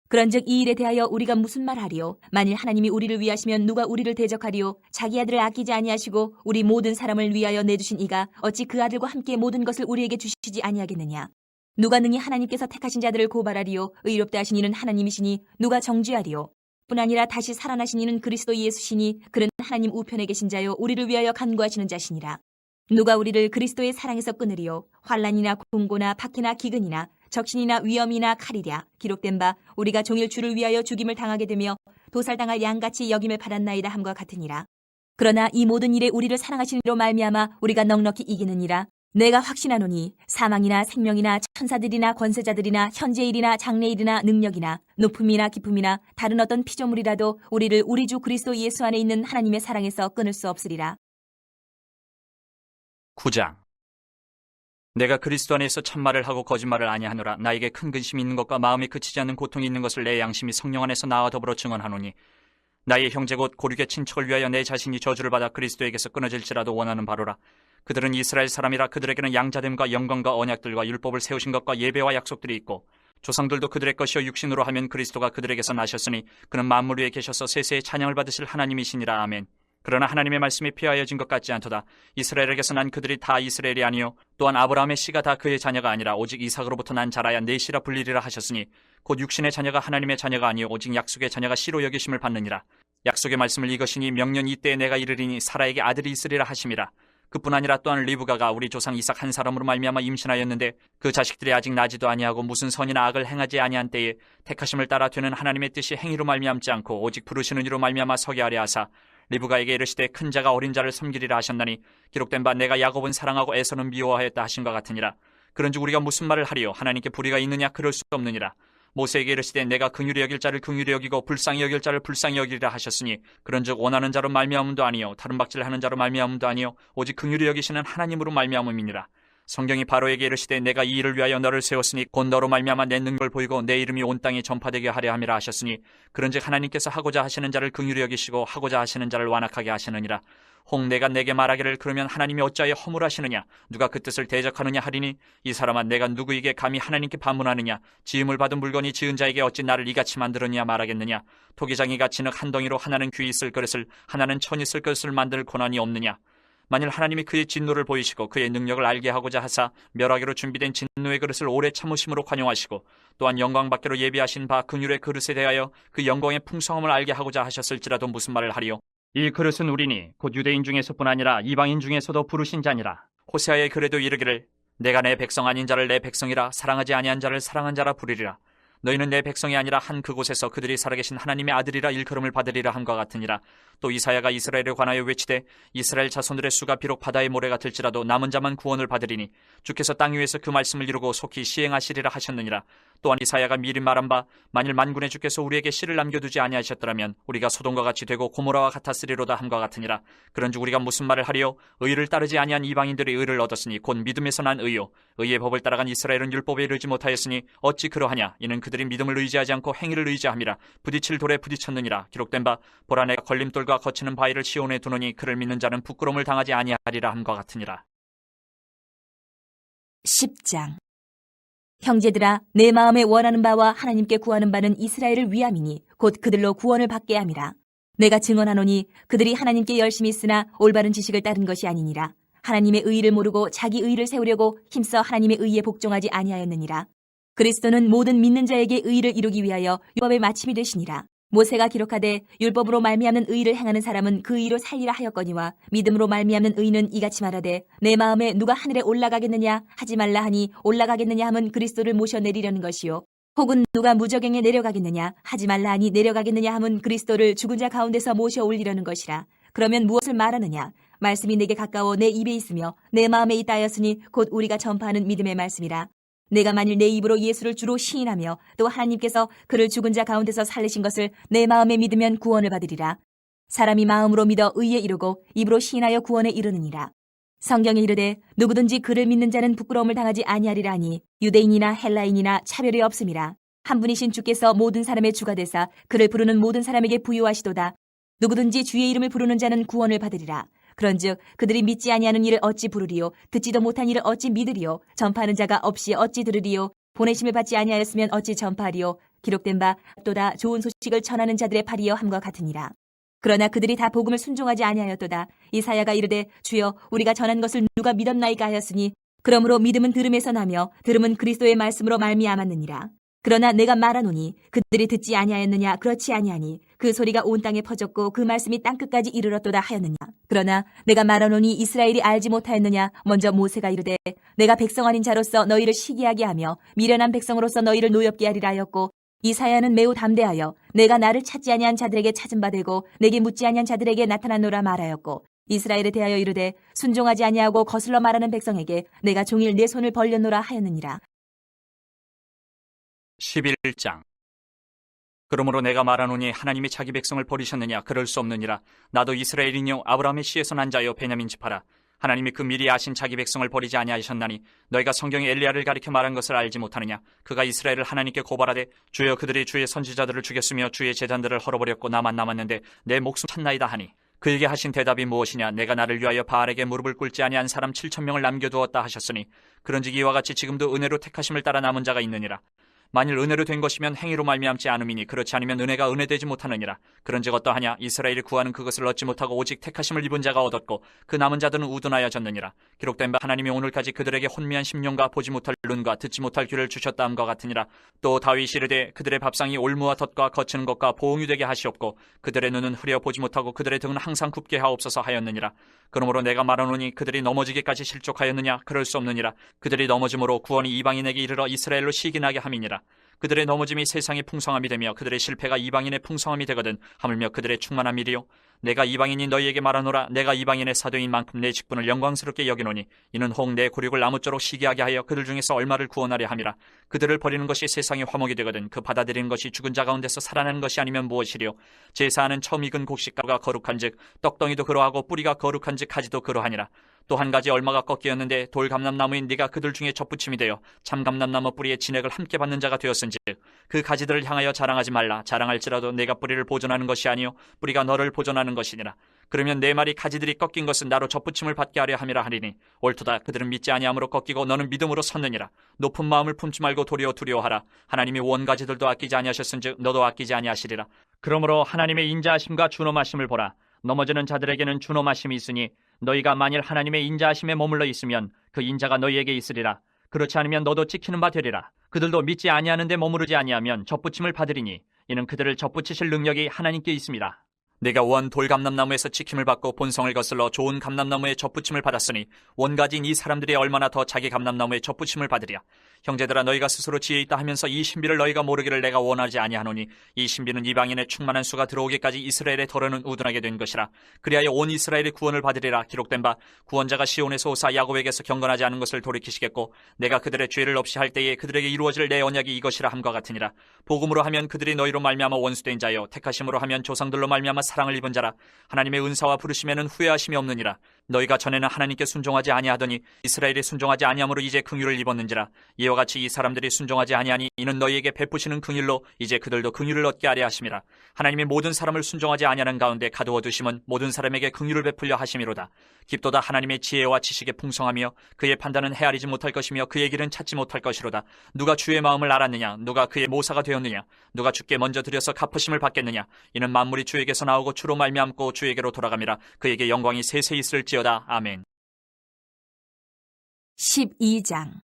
Speaker 1: 그런즉 이 일에 대하여 우리가 무슨 말하리요? 만일 하나님이 우리를 위하시면 누가 우리를 대적하리요? 자기 아들을 아끼지 아니하시고 우리 모든 사람을 위하여 내주신 이가 어찌 그 아들과 함께 모든 것을 우리에게 주시지 아니하겠느냐? 누가 능히 하나님께서 택하신 자들을 고발하리요? 의롭다 하신 이는 하나님이시니 누가 정죄하리요? 뿐 아니라 다시 살아나신 이는 그리스도 예수시니 그는 하나님 우편에 계신 자요 우리를 위하여 간구하시는 자시니라. 누가 우리를 그리스도의 사랑에서 끊으리요? 환난이나 공고나 박해나 기근이나 적신이나 위험이나 칼이랴. 기록된 바 우리가 종일 주를 위하여 죽임을 당하게 되며 도살당할 양같이 여김을 받았나이다 함과 같으니라. 그러나 이 모든 일에 우리를 사랑하신 이로 말미암아 우리가 넉넉히 이기느니라. 내가 확신하노니 사망이나 생명이나 천사들이나 권세자들이나 현재일이나 장래일이나 능력이나 높음이나 깊음이나 다른 어떤 피조물이라도 우리를 우리 주 그리스도 예수 안에 있는 하나님의 사랑에서 끊을 수 없으리라.
Speaker 2: 9장. 내가 그리스도 안에서 참말을 하고 거짓말을 아니하노라. 나에게 큰 근심이 있는 것과 마음이 그치지 않는 고통이 있는 것을 내 양심이 성령 안에서 나와 더불어 증언하노니 나의 형제 곧 고륙의 친척을 위하여 내 자신이 저주를 받아 그리스도에게서 끊어질지라도 원하는 바로라. 그들은 이스라엘 사람이라 그들에게는 양자됨과 영광과 언약들과 율법을 세우신 것과 예배와 약속들이 있고 조상들도 그들의 것이요 육신으로 하면 그리스도가 그들에게서 나셨으니 그는 만물 위에 계셔서 세세의 찬양을 받으실 하나님이시니라. 아멘. 그러나 하나님의 말씀이 폐하여진 것 같지 않도다. 이스라엘에게서 난 그들이 다 이스라엘이 아니요 또한 아브라함의 씨가 다 그의 자녀가 아니라 오직 이삭으로부터 난 자라야 내 씨라 불리리라 하셨으니 곧 육신의 자녀가 하나님의 자녀가 아니요 오직 약속의 자녀가 씨로 여기심을 받느니라. 약속의 말씀을 이것이니 명년 이때에 내가 이르리니 사라에게 아들이 있으리라 하심이라. 그뿐 아니라 또한 리브가가 우리 조상 이삭 한 사람으로 말미암아 임신하였는데 그 자식들이 아직 나지도 아니하고 무슨 선이나 악을 행하지 아니한 때에 택하심을 따라 되는 하나님의 뜻이 행위로 말미암지 않고 오직 부르시는 이로 말미암아 서게 하려 하사 리브가에게 이르시되 큰 자가 어린 자를 섬기리라 하셨나니 기록된 바 내가 야곱은 사랑하고 에서는 미워하였다 하신 것 같으니라. 그런즉 우리가 무슨 말을 하리요? 하나님께 불의가 있느냐? 그럴 수 없느니라. 모세에게 이르시되 내가 긍휼히 여길 자를 긍휼히 여기고 불쌍히 여길 자를 불쌍히 여기리라 하셨으니 그런즉 원하는 자로 말미암음도 아니요 다른 박질하는 자로 말미암음도 아니요 오직 긍휼히 여기시는 하나님으로 말미암음이니라. 성경이 바로에게 이르시되 내가 이 일을 위하여 너를 세웠으니 곧 너로 말미암아 내 능력을 보이고 내 이름이 온 땅에 전파되게 하려 함이라 하셨으니 그런즉 하나님께서 하고자 하시는 자를 긍휼히 여기시고 하고자 하시는 자를 완악하게 하시느니라. 혹 내가 내게 말하기를 그러면 하나님이 어찌하여 허물하시느냐? 누가 그 뜻을 대적하느냐 하리니 이 사람아 내가 누구에게 감히 하나님께 반문하느냐? 지음을 받은 물건이 지은 자에게 어찌 나를 이같이 만들었냐 말하겠느냐? 토기장이가 진흙 한 덩이로 하나는 귀 있을 그릇을 하나는 천 있을 그릇을 만들 고난이 없느냐? 만일 하나님이 그의 진노를 보이시고 그의 능력을 알게 하고자 하사 멸하기로 준비된 진노의 그릇을 오래 참으심으로 관용하시고 또한 영광받기로 예비하신 바 긍휼의 그릇에 대하여 그 영광의 풍성함을 알게 하고자 하셨을지라도 무슨 말을 하리요? 이 그릇은 우리니 곧 유대인 중에서뿐 아니라 이방인 중에서도 부르신 자니라. 호세아의 글에도 이르기를 내가 내 백성 아닌 자를 내 백성이라 사랑하지 아니한 자를 사랑한 자라 부르리라. 너희는 내 백성이 아니라 한 그곳에서 그들이 살아계신 하나님의 아들이라 일컬음을 받으리라 함과 같으니라. 또 이사야가 이스라엘에 관하여 외치되 이스라엘 자손들의 수가 비록 바다의 모래 같을지라도 남은 자만 구원을 받으리니 주께서 땅 위에서 그 말씀을 이루고 속히 시행하시리라 하셨느니라. 또한 이사야가 미리 말한 바 만일 만군의 주께서 우리에게 씨를 남겨두지 아니하셨더라면 우리가 소돔과 같이 되고 고모라와 같았으리로다 함과 같으니라. 그런즉 우리가 무슨 말을 하리요? 의를 따르지 아니한 이방인들이 의를 얻었으니 곧 믿음에서 난 의요 의의 법을 따라간 이스라엘은 율법에 이르지 못하였으니 어찌 그러하냐? 이는 그들이 믿음을 의지하지 않고 행위를 의지함이라. 부딪힐 돌에 부딪혔느니라. 기록된 바 보라 내가 걸림돌과 거치는 바위를 시온에 두노니 그를 믿는 자는 부끄러움을 당하지 아니하리라 함과 같으니라.
Speaker 1: 10장. 형제들아 내 마음에 원하는 바와 하나님께 구하는 바는 이스라엘을 위함이니 곧 그들로 구원을 받게 함이라. 내가 증언하노니 그들이 하나님께 열심히 쓰나 올바른 지식을 따른 것이 아니니라. 하나님의 의의를 모르고 자기 의의를 세우려고 힘써 하나님의 의의에 복종하지 아니하였느니라. 그리스도는 모든 믿는 자에게 의의를 이루기 위하여 율법의 마침이 되시니라. 모세가 기록하되 율법으로 말미암는 의의를 행하는 사람은 그 의로 살리라 하였거니와 믿음으로 말미암는 의는 이같이 말하되 내 마음에 누가 하늘에 올라가겠느냐 하지 말라 하니 올라가겠느냐 함은 그리스도를 모셔 내리려는 것이요 혹은 누가 무저갱에 내려가겠느냐 하지 말라 하니 내려가겠느냐 함은 그리스도를 죽은 자 가운데서 모셔 올리려는 것이라. 그러면 무엇을 말하느냐? 말씀이 내게 가까워 내 입에 있으며 내 마음에 있다 하였으니 곧 우리가 전파하는 믿음의 말씀이라. 내가 만일 내 입으로 예수를 주로 시인하며 또 하나님께서 그를 죽은 자 가운데서 살리신 것을 내 마음에 믿으면 구원을 받으리라. 사람이 마음으로 믿어 의에 이르고 입으로 시인하여 구원에 이르느니라. 성경에 이르되 누구든지 그를 믿는 자는 부끄러움을 당하지 아니하리라 하니 유대인이나 헬라인이나 차별이 없음이라. 한 분이신 주께서 모든 사람의 주가 되사 그를 부르는 모든 사람에게 부요하시도다. 누구든지 주의 이름을 부르는 자는 구원을 받으리라. 그런즉 그들이 믿지 아니하는 일을 어찌 부르리요? 듣지도 못한 일을 어찌 믿으리요? 전파하는 자가 없이 어찌 들으리요? 보내심을 받지 아니하였으면 어찌 전파하리요. 기록된 바 또다 좋은 소식을 전하는 자들의 팔이여 함과 같으니라. 그러나 그들이 다 복음을 순종하지 아니하였도다. 이사야가 이르되 주여 우리가 전한 것을 누가 믿었나이까 하였으니 그러므로 믿음은 들음에서 나며 들음은 그리스도의 말씀으로 말미암았느니라. 그러나 내가 말하노니 그들이 듣지 아니하였느냐. 그렇지 아니하니 그 소리가 온 땅에 퍼졌고 그 말씀이 땅끝까지 이르렀도다 하였느냐. 그러나 내가 말하노니 이스라엘이 알지 못하였느냐. 먼저 모세가 이르되 내가 백성 아닌 자로서 너희를 시기하게 하며 미련한 백성으로서 너희를 노엽게 하리라 하였고, 이사야는 매우 담대하여 내가 나를 찾지 아니한 자들에게 찾은 바 되고 내게 묻지 아니한 자들에게 나타나노라 말하였고, 이스라엘에 대하여 이르되 순종하지 아니하고 거슬러 말하는 백성에게 내가 종일 내 손을 벌렸노라 하였느니라.
Speaker 2: 11장. 그러므로 내가 말하노니 하나님이 자기 백성을 버리셨느냐. 그럴 수 없느니라. 나도 이스라엘이뇨 아브라함의 씨에서 난 자여 베냐민 지파라. 하나님이 그 미리 아신 자기 백성을 버리지 아니하셨나니 너희가 성경에 엘리야를 가리켜 말한 것을 알지 못하느냐. 그가 이스라엘을 하나님께 고발하되 주여 그들이 주의 선지자들을 죽였으며 주의 제단들을 헐어버렸고 나만 남았는데 내 목숨 찾나이다 하니, 그에게 하신 대답이 무엇이냐. 내가 나를 위하여 바알에게 무릎을 꿇지 아니한 사람 7,000명을 남겨두었다 하셨으니, 그런즉 이와 같이 지금도 은혜로 택하심을 따라 남은 자가 있느니라. 만일 은혜로 된 것이면 행위로 말미암지 않음이니, 그렇지 않으면 은혜가 은혜되지 못하느니라. 그런즉 어떠하냐. 이스라엘이 구하는 그것을 얻지 못하고 오직 택하심을 입은 자가 얻었고 그 남은 자들은 우둔하여졌느니라. 기록된 바 하나님이 오늘까지 그들에게 혼미한 심령과 보지 못할 눈과 듣지 못할 귀를 주셨다 함과 같으니라. 또 다윗이 이르되 그들의 밥상이 올무와 덫과 거치는 것과 보응이 되게 하시옵고 그들의 눈은 흐려 보지 못하고 그들의 등은 항상 굽게 하옵소서 하였느니라. 그러므로 내가 말하노니 그들이 넘어지기까지 실족하였느냐. 그럴 수 없느니라. 그들이 넘어짐으로 구원이 이방인에게 이르러 이스라엘로 시기나게 함이니라. 그들의 넘어짐이 세상의 풍성함이 되며 그들의 실패가 이방인의 풍성함이 되거든 하물며 그들의 충만한 일이요. 내가 이방인이 너희에게 말하노라. 내가 이방인의 사도인 만큼 내 직분을 영광스럽게 여기노니 이는 혹 내 굴욕을 아무쪼록 시기하게 하여 그들 중에서 얼마를 구원하려 함이라. 그들을 버리는 것이 세상의 화목이 되거든 그 받아들이는 것이 죽은 자 가운데서 살아나는 것이 아니면 무엇이리요. 제사하는 처음 익은 곡식가루가 거룩한즉 떡덩이도 그러하고 뿌리가 거룩한즉 가지도 그러하니라. 또 한 가지 얼마가 꺾이었는데 돌감람나무인 네가 그들 중에 접붙임이 되어 참감람나무 뿌리의 진액을 함께 받는 자가 되었은즉 그 가지들을 향하여 자랑하지 말라. 자랑할지라도 내가 뿌리를 보존하는 것이 아니요 뿌리가 너를 보존하는 것이니라. 그러면 내 말이 가지들이 꺾인 것은 나로 접붙임을 받게 하려 함이라 하리니 옳도다. 그들은 믿지 아니함으로 꺾이고 너는 믿음으로 섰느니라. 높은 마음을 품지 말고 도리어 두려워하라. 하나님이 원가지들도 아끼지 아니하셨은즉 너도 아끼지 아니하시리라. 그러므로 하나님의 인자하심과 준엄하심을 보라. 넘어지는 자들에게는 준엄하심이 있으니 너희가 만일 하나님의 인자하심에 머물러 있으면 그 인자가 너희에게 있으리라. 그렇지 않으면 너도 찍히는 바 되리라. 그들도 믿지 아니하는데 머무르지 아니하면 접붙임을 받으리니 이는 그들을 접붙이실 능력이 하나님께 있습니다. 내가 원 돌감람나무에서 지킴을 받고 본성을 거슬러 좋은 감람나무에 접붙임을 받았으니 원가지인 이 사람들이 얼마나 더 자기 감람나무에 접붙임을 받으랴. 형제들아 너희가 스스로 지혜 있다 하면서 이 신비를 너희가 모르기를 내가 원하지 아니하노니 이 신비는 이방인의 충만한 수가 들어오기까지 이스라엘의 덫은 우둔하게 된 것이라. 그리하여 온 이스라엘이 구원을 받으리라. 기록된 바 구원자가 시온에서 오사 야곱에게서 경건하지 않은 것을 돌이키시겠고 내가 그들의 죄를 없이 할 때에 그들에게 이루어질 내 언약이 이것이라 함과 같으니라. 복음으로 하면 그들이 너희로 말미암아 원수된 자여 택하심으로 하면 조상들로 말미암아 사랑을 입은 자라. 하나님의 은사와 부르심에는 후회하심이 없느니라. 너희가 전에는 하나님께 순종하지 아니하더니 이스라엘이 순종하지 아니함으로 이제 긍휼을 입었는지라. 이와 같이 이 사람들이 순종하지 아니하니 이는 너희에게 베푸시는 긍휼로 이제 그들도 긍휼을 얻게 하려 하심이라. 하나님이 모든 사람을 순종하지 아니하는 가운데 가두어 두심은 모든 사람에게 긍휼을 베풀려 하심이로다. 깊도다 하나님의 지혜와 지식의 풍성하며 그의 판단은 헤아리지 못할 것이며 그의 길은 찾지 못할 것이로다. 누가 주의 마음을 알았느냐. 누가 그의 모사가 되었느냐. 누가 주께 먼저 드려서 갚으심을 받겠느냐. 이는 만물이 주에게서 나오고 주로 말미암고 주에게로 돌아감이라. 그에게 영광이 세세 있을지어다. 아멘.
Speaker 1: 12장.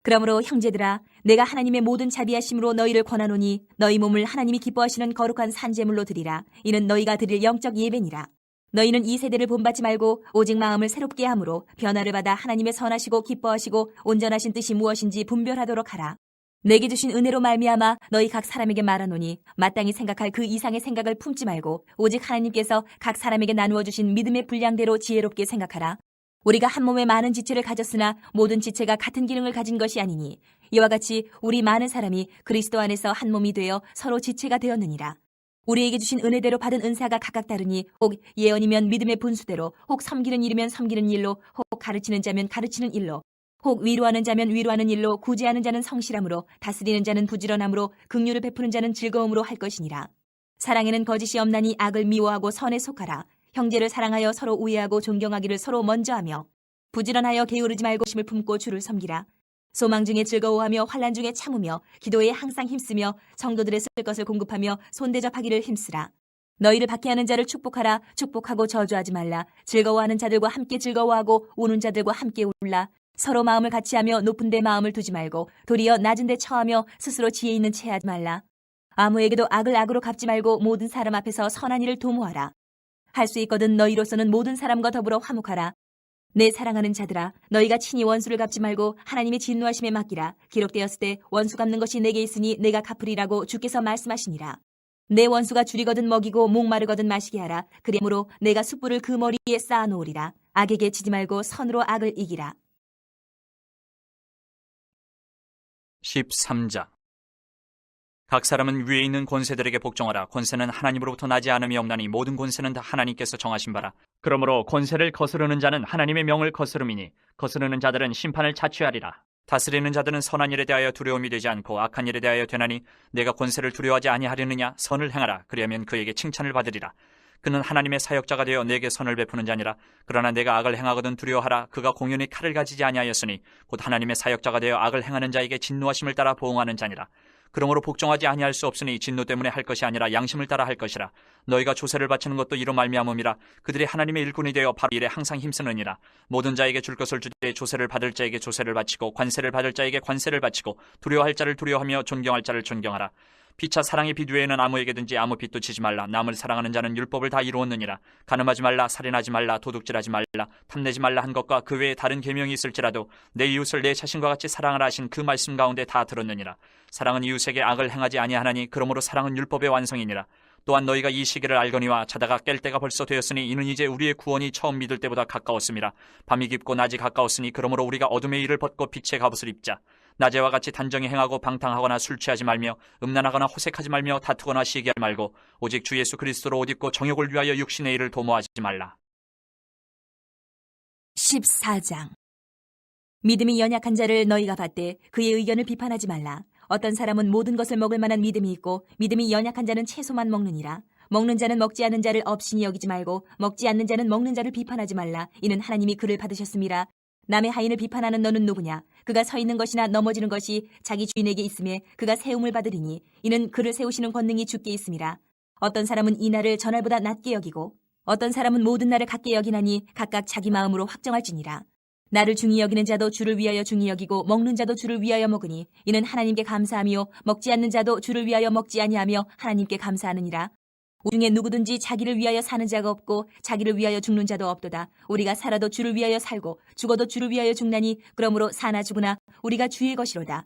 Speaker 1: 그러므로 형제들아 내가 하나님의 모든 자비하심으로 너희를 권하노니 너희 몸을 하나님이 기뻐하시는 거룩한 산제물로 드리라. 이는 너희가 드릴 영적 예배니라. 너희는 이 세대를 본받지 말고 오직 마음을 새롭게 함으로 변화를 받아 하나님의 선하시고 기뻐하시고 온전하신 뜻이 무엇인지 분별하도록 하라. 내게 주신 은혜로 말미암아 너희 각 사람에게 말하노니 마땅히 생각할 그 이상의 생각을 품지 말고 오직 하나님께서 각 사람에게 나누어 주신 믿음의 분량대로 지혜롭게 생각하라. 우리가 한 몸에 많은 지체를 가졌으나 모든 지체가 같은 기능을 가진 것이 아니니 이와 같이 우리 많은 사람이 그리스도 안에서 한 몸이 되어 서로 지체가 되었느니라. 우리에게 주신 은혜대로 받은 은사가 각각 다르니 혹 예언이면 믿음의 분수대로, 혹 섬기는 일이면 섬기는 일로, 혹 가르치는 자면 가르치는 일로, 혹 위로하는 자면 위로하는 일로, 구제하는 자는 성실함으로, 다스리는 자는 부지런함으로, 긍휼을 베푸는 자는 즐거움으로 할 것이니라. 사랑에는 거짓이 없나니 악을 미워하고 선에 속하라. 형제를 사랑하여 서로 우애하고 존경하기를 서로 먼저 하며 부지런하여 게으르지 말고 심을 품고 주를 섬기라. 소망 중에 즐거워하며 환난 중에 참으며 기도에 항상 힘쓰며 성도들의 쓸 것을 공급하며 손대접하기를 힘쓰라. 너희를 박해하는 자를 축복하라. 축복하고 저주하지 말라. 즐거워하는 자들과 함께 즐거워하고 우는 자들과 함께 울라. 서로 마음을 같이하며 높은 데 마음을 두지 말고 도리어 낮은 데 처하며 스스로 지혜 있는 채 하지 말라. 아무에게도 악을 악으로 갚지 말고 모든 사람 앞에서 선한 일을 도모하라. 할 수 있거든 너희로서는 모든 사람과 더불어 화목하라. 내 사랑하는 자들아, 너희가 친히 원수를 갚지 말고 하나님의 진노하심에 맡기라. 기록되었을 때 원수 갚는 것이 내게 있으니 내가 갚으리라고 주께서 말씀하시니라. 내 원수가 줄이거든 먹이고 목마르거든 마시게 하라. 그러므로 내가 숯불을 그 머리에 쌓아놓으리라. 악에게 지지 말고 선으로 악을 이기라.
Speaker 2: 13장. 각 사람은 위에 있는 권세들에게 복종하라. 권세는 하나님으로부터 나지 않음이 없나니 모든 권세는 다 하나님께서 정하신 바라. 그러므로 권세를 거스르는 자는 하나님의 명을 거스름이니 거스르는 자들은 심판을 자취하리라. 다스리는 자들은 선한 일에 대하여 두려움이 되지 않고 악한 일에 대하여 되나니 내가 권세를 두려워하지 아니하려느냐. 선을 행하라. 그리하면 그에게 칭찬을 받으리라. 그는 하나님의 사역자가 되어 내게 선을 베푸는 자니라. 그러나 내가 악을 행하거든 두려워하라. 그가 공연히 칼을 가지지 아니하였으니 곧 하나님의 사역자가 되어 악을 행하는 자에게 진노하심을 따라 보응하는 자니라. 그러므로 복종하지 아니할 수 없으니 진노 때문에 할 것이 아니라 양심을 따라 할 것이라. 너희가 조세를 바치는 것도 이로 말미암음이라. 그들이 하나님의 일꾼이 되어 바로 일에 항상 힘쓰느니라. 모든 자에게 줄 것을 주되 조세를 받을 자에게 조세를 바치고 관세를 받을 자에게 관세를 바치고 두려워할 자를 두려워하며 존경할 자를 존경하라. 피차 사랑의 빛 외에는 아무에게든지 아무 빛도 치지 말라. 남을 사랑하는 자는 율법을 다 이루었느니라. 간음하지 말라. 살인하지 말라. 도둑질하지 말라. 탐내지 말라 한 것과 그 외에 다른 계명이 있을지라도 내 이웃을 내 자신과 같이 사랑하라 하신 그 말씀 가운데 다 들었느니라. 사랑은 이웃에게 악을 행하지 아니하나니 그러므로 사랑은 율법의 완성이니라. 또한 너희가 이 시기를 알거니와 자다가 깰 때가 벌써 되었으니 이는 이제 우리의 구원이 처음 믿을 때보다 가까웠음이라. 밤이 깊고 낮이 가까웠으니 그러므로 우리가 어둠의 일을 벗고 빛의 갑옷을 입자. 낮에와 같이 단정히 행하고 방탕하거나 술 취하지 말며 음란하거나 호색하지 말며 다투거나 시기하지 말고 오직 주 예수 그리스도로 옷 입고 정욕을 위하여 육신의 일을 도모하지 말라.
Speaker 1: 14장. 믿음이 연약한 자를 너희가 받되 그의 의견을 비판하지 말라. 어떤 사람은 모든 것을 먹을 만한 믿음이 있고 믿음이 연약한 자는 채소만 먹느니라. 먹는 자는 먹지 않는 자를 업신이 여기지 말고 먹지 않는 자는 먹는 자를 비판하지 말라. 이는 하나님이 그를 받으셨음이라. 남의 하인을 비판하는 너는 누구냐? 그가 서 있는 것이나 넘어지는 것이 자기 주인에게 있음에 그가 세움을 받으리니 이는 그를 세우시는 권능이 주께 있음이라. 어떤 사람은 이 날을 전날보다 낮게 여기고 어떤 사람은 모든 날을 같게 여기나니 각각 자기 마음으로 확정할지니라. 나를 중히 여기는 자도 주를 위하여 중히 여기고 먹는 자도 주를 위하여 먹으니 이는 하나님께 감사하며 먹지 않는 자도 주를 위하여 먹지 아니하며 하나님께 감사하느니라. 우리 중에 누구든지 자기를 위하여 사는 자가 없고 자기를 위하여 죽는 자도 없도다. 우리가 살아도 주를 위하여 살고 죽어도 주를 위하여 죽나니 그러므로 사나 죽으나 우리가 주의 것이로다.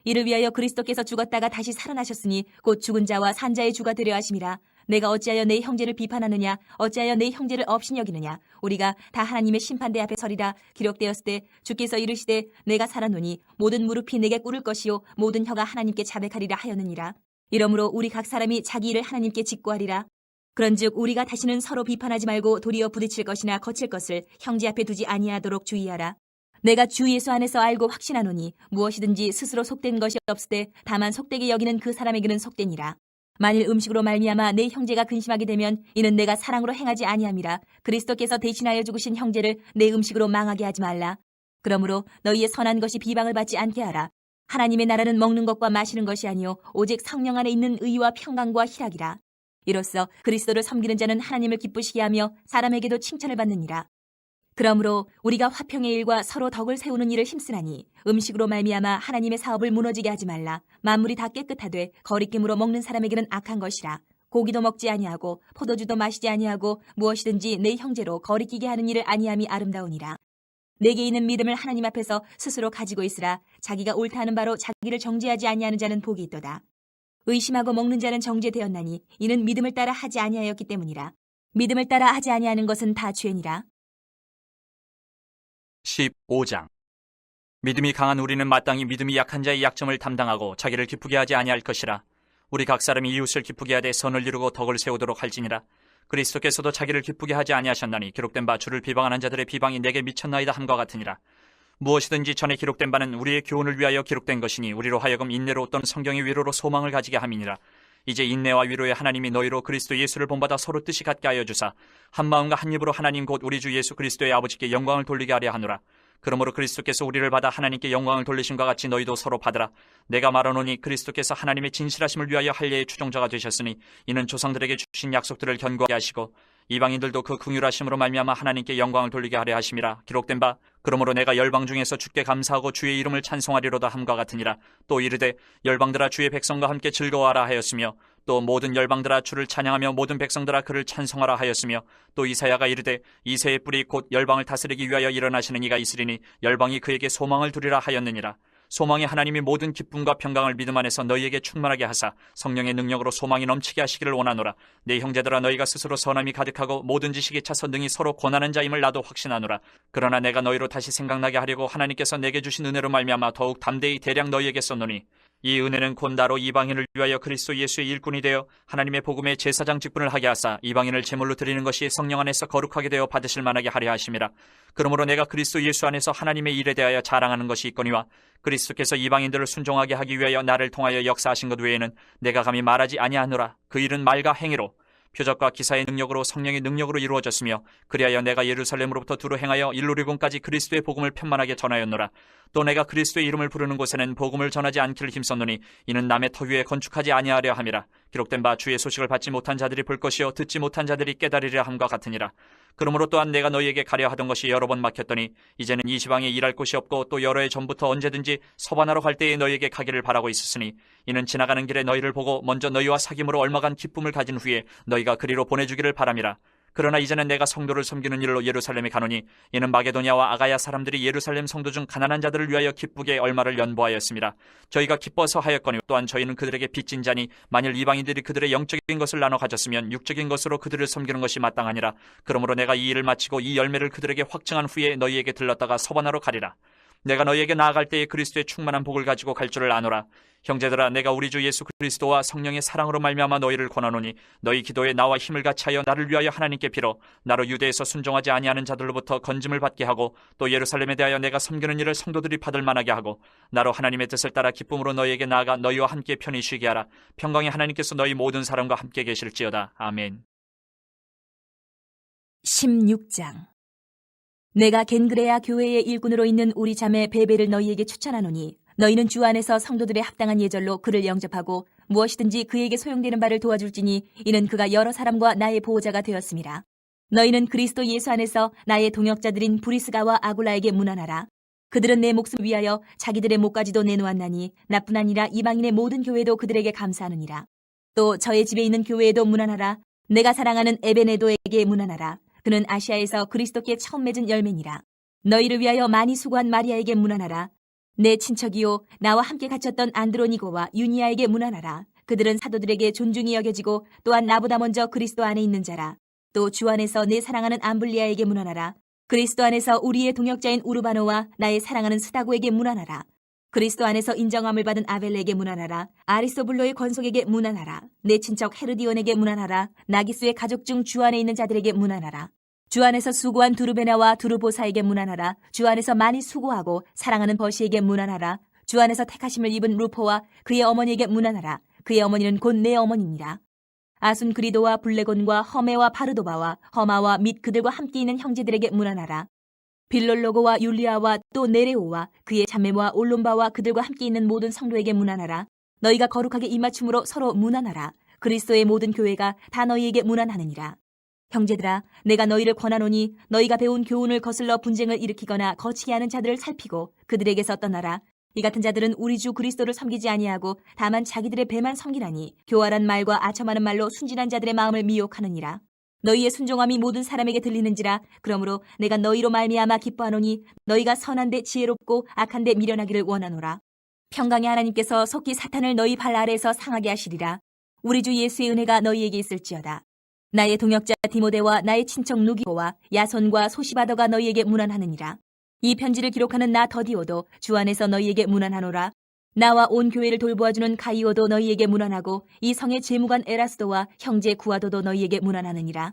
Speaker 1: 이를 위하여 그리스도께서 죽었다가 다시 살아나셨으니 곧 죽은 자와 산 자의 주가 되려 하심이라. 내가 어찌하여 내 형제를 비판하느냐? 어찌하여 내 형제를 업신이 여기느냐? 우리가 다 하나님의 심판대 앞에 서리라. 기록되었을 때 주께서 이르시되 내가 살아노니 모든 무릎이 내게 꿇을 것이요 모든 혀가 하나님께 자백하리라 하였느니라. 이러므로 우리 각 사람이 자기 일을 하나님께 직고하리라. 그런즉 우리가 다시는 서로 비판하지 말고 도리어 부딪힐 것이나 거칠 것을 형제 앞에 두지 아니하도록 주의하라. 내가 주 예수 안에서 알고 확신하노니 무엇이든지 스스로 속된 것이 없을 때 다만 속되게 여기는 그 사람에게는 속되니라. 만일 음식으로 말미암아 내 형제가 근심하게 되면 이는 내가 사랑으로 행하지 아니함이라. 그리스도께서 대신하여 죽으신 형제를 내 음식으로 망하게 하지 말라. 그러므로 너희의 선한 것이 비방을 받지 않게 하라. 하나님의 나라는 먹는 것과 마시는 것이 아니요 오직 성령 안에 있는 의와 평강과 희락이라. 이로써 그리스도를 섬기는 자는 하나님을 기쁘시게 하며 사람에게도 칭찬을 받느니라. 그러므로 우리가 화평의 일과 서로 덕을 세우는 일을 힘쓰나니 음식으로 말미암아 하나님의 사업을 무너지게 하지 말라. 만물이 다 깨끗하되 거리낌으로 먹는 사람에게는 악한 것이라. 고기도 먹지 아니하고 포도주도 마시지 아니하고 무엇이든지 내 형제로 거리끼게 하는 일을 아니함이 아름다우니라. 내게 있는 믿음을 하나님 앞에서 스스로 가지고 있으라. 자기가 옳다 하는 바로 자기를 정죄하지 아니하는 자는 복이 있도다. 의심하고 먹는 자는 정죄되었나니 이는 믿음을 따라 하지 아니하였기 때문이라. 믿음을 따라 하지 아니하는 것은 다 죄니라.
Speaker 2: 15장. 믿음이 강한 우리는 마땅히 믿음이 약한 자의 약점을 담당하고 자기를 기쁘게 하지 아니할 것이라. 우리 각 사람이 이웃을 기쁘게 하되 선을 이루고 덕을 세우도록 할지니라. 그리스도께서도 자기를 기쁘게 하지 아니하셨나니 기록된 바 주를 비방하는 자들의 비방이 내게 미쳤나이다 함과 같으니라. 무엇이든지 전에 기록된 바는 우리의 교훈을 위하여 기록된 것이니 우리로 하여금 인내로 또는 성경의 위로로 소망을 가지게 함이니라. 이제 인내와 위로의 하나님이 너희로 그리스도 예수를 본받아 서로 뜻이 같게 하여 주사 한 마음과 한 입으로 하나님 곧 우리 주 예수 그리스도의 아버지께 영광을 돌리게 하려 하노라. 그러므로 그리스도께서 우리를 받아 하나님께 영광을 돌리심과 같이 너희도 서로 받으라. 내가 말하노니 그리스도께서 하나님의 진실하심을 위하여 할례의 추종자가 되셨으니 이는 조상들에게 주신 약속들을 견고하게 하시고 이방인들도 그 긍휼하심으로 말미암아 하나님께 영광을 돌리게 하려 하심이라. 기록된 바 그러므로 내가 열방 중에서 주께 감사하고 주의 이름을 찬송하리로다 함과 같으니라. 또 이르되 열방들아 주의 백성과 함께 즐거워하라 하였으며 또 모든 열방들아 주를 찬양하며 모든 백성들아 그를 찬송하라 하였으며 또 이사야가 이르되 이새의 뿔이 곧 열방을 다스리기 위하여 일어나시는 이가 있으리니 열방이 그에게 소망을 두리라 하였느니라. 소망의 하나님이 모든 기쁨과 평강을 믿음 안에서 너희에게 충만하게 하사 성령의 능력으로 소망이 넘치게 하시기를 원하노라. 내 형제들아 너희가 스스로 선함이 가득하고 모든 지식에 차서 능히 서로 권하는 자임을 나도 확신하노라. 그러나 내가 너희로 다시 생각나게 하려고 하나님께서 내게 주신 은혜로 말미암아 더욱 담대히 대량 너희에게 썼노니 이 은혜는 곧 나로 이방인을 위하여 그리스도 예수의 일꾼이 되어 하나님의 복음의 제사장 직분을 하게 하사 이방인을 제물로 드리는 것이 성령 안에서 거룩하게 되어 받으실 만하게 하려 하심이라. 그러므로 내가 그리스도 예수 안에서 하나님의 일에 대하여 자랑하는 것이 있거니와 그리스도께서 이방인들을 순종하게 하기 위하여 나를 통하여 역사하신 것 외에는 내가 감히 말하지 아니하노라. 그 일은 말과 행위로 표적과 기사의 능력으로 성령의 능력으로 이루어졌으며 그리하여 내가 예루살렘으로부터 두루 행하여 일루리곤까지 그리스도의 복음을 편만하게 전하였노라. 또 내가 그리스도의 이름을 부르는 곳에는 복음을 전하지 않기를 힘썼노니 이는 남의 터 위에 건축하지 아니하려 함이라. 기록된 바 주의 소식을 받지 못한 자들이 볼 것이요 듣지 못한 자들이 깨달으려 함과 같으니라. 그러므로 또한 내가 너희에게 가려 하던 것이 여러 번 막혔더니 이제는 이 지방에 일할 곳이 없고 또 여러 해 전부터 언제든지 서반하러 갈 때에 너희에게 가기를 바라고 있었으니 이는 지나가는 길에 너희를 보고 먼저 너희와 사귐으로 얼마간 기쁨을 가진 후에 너희가 그리로 보내주기를 바람이라. 그러나 이제는 내가 성도를 섬기는 일로 예루살렘에 가노니 이는 마게도냐와 아가야 사람들이 예루살렘 성도 중 가난한 자들을 위하여 기쁘게 얼마를 연보하였습니다. 저희가 기뻐서 하였거니 또한 저희는 그들에게 빚진 자니 만일 이방인들이 그들의 영적인 것을 나눠 가졌으면 육적인 것으로 그들을 섬기는 것이 마땅하니라. 그러므로 내가 이 일을 마치고 이 열매를 그들에게 확증한 후에 너희에게 들렀다가 서반하러 가리라. 내가 너희에게 나아갈 때에 그리스도의 충만한 복을 가지고 갈 줄을 아노라. 형제들아 내가 우리 주 예수 그리스도와 성령의 사랑으로 말미암아 너희를 권하노니 너희 기도에 나와 힘을 같이하여 나를 위하여 하나님께 빌어 나로 유대에서 순종하지 아니하는 자들로부터 건짐을 받게 하고 또 예루살렘에 대하여 내가 섬기는 일을 성도들이 받을 만하게 하고 나로 하나님의 뜻을 따라 기쁨으로 너희에게 나아가 너희와 함께 편히 쉬게 하라. 평강의 하나님께서 너희 모든 사람과 함께 계실지어다. 아멘.
Speaker 1: 16장. 내가 겐그레아 교회의 일꾼으로 있는 우리 자매 베베를 너희에게 추천하노니 너희는 주 안에서 성도들의 합당한 예절로 그를 영접하고 무엇이든지 그에게 소용되는 바를 도와줄지니 이는 그가 여러 사람과 나의 보호자가 되었음이라. 너희는 그리스도 예수 안에서 나의 동역자들인 브리스가와 아굴라에게 문안하라. 그들은 내 목숨을 위하여 자기들의 목까지도 내놓았나니 나뿐 아니라 이방인의 모든 교회도 그들에게 감사하느니라. 또 저의 집에 있는 교회에도 문안하라. 내가 사랑하는 에베네도에게 문안하라. 그는 아시아에서 그리스도께 처음 맺은 열매니라. 너희를 위하여 많이 수고한 마리아에게 문안하라. 내 친척이요 나와 함께 갇혔던 안드로니고와 유니아에게 문안하라. 그들은 사도들에게 존중이 여겨지고 또한 나보다 먼저 그리스도 안에 있는 자라. 또 주 안에서 내 사랑하는 암블리아에게 문안하라. 그리스도 안에서 우리의 동역자인 우르바노와 나의 사랑하는 스다고에게 문안하라. 그리스도 안에서 인정함을 받은 아벨레에게 문안하라. 아리스토블로의 권속에게 문안하라. 내 친척 헤르디온에게 문안하라. 나기스의 가족 중 주 안에 있는 자들에게 문안하라. 주 안에서 수고한 두르베나와 두르보사에게 문안하라. 주 안에서 많이 수고하고 사랑하는 버시에게 문안하라. 주 안에서 택하심을 입은 루포와 그의 어머니에게 문안하라. 그의 어머니는 곧 내 어머니니라. 아순그리도와 블레곤과 허메와 바르도바와 허마와 및 그들과 함께 있는 형제들에게 문안하라. 빌롤로고와 율리아와 또 네레오와 그의 자매와 올론바와 그들과 함께 있는 모든 성도에게 문안하라. 너희가 거룩하게 입맞춤으로 서로 문안하라. 그리스도의 모든 교회가 다 너희에게 문안하느니라. 형제들아 내가 너희를 권하노니 너희가 배운 교훈을 거슬러 분쟁을 일으키거나 거치게 하는 자들을 살피고 그들에게서 떠나라. 이 같은 자들은 우리 주 그리스도를 섬기지 아니하고 다만 자기들의 배만 섬기나니 교활한 말과 아첨하는 말로 순진한 자들의 마음을 미혹하느니라. 너희의 순종함이 모든 사람에게 들리는지라. 그러므로 내가 너희로 말미암아 기뻐하노니 너희가 선한데 지혜롭고 악한데 미련하기를 원하노라. 평강의 하나님께서 속히 사탄을 너희 발 아래에서 상하게 하시리라. 우리 주 예수의 은혜가 너희에게 있을지어다. 나의 동역자 디모데와 나의 친척 누기오와 야손과 소시바더가 너희에게 문안하느니라. 이 편지를 기록하는 나 더디오도 주 안에서 너희에게 문안하노라. 나와 온 교회를 돌보아주는 가이오도 너희에게 문안하고 이 성의 재무관 에라스도와 형제 구아도도 너희에게 문안하느니라.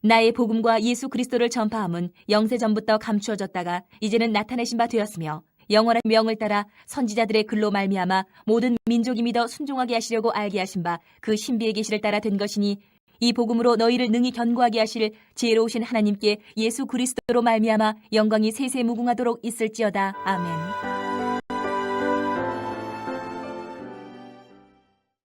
Speaker 1: 나의 복음과 예수 그리스도를 전파함은 영세 전부터 감추어졌다가 이제는 나타내신 바 되었으며 영원한 명을 따라 선지자들의 글로 말미암아 모든 민족이 믿어 순종하게 하시려고 알게 하신 바 그 신비의 계시를 따라 된 것이니 이 복음으로 너희를 능히 견고하게 하실 지혜로우신 하나님께 예수 그리스도로 말미암아 영광이 세세 무궁하도록 있을지어다. 아멘.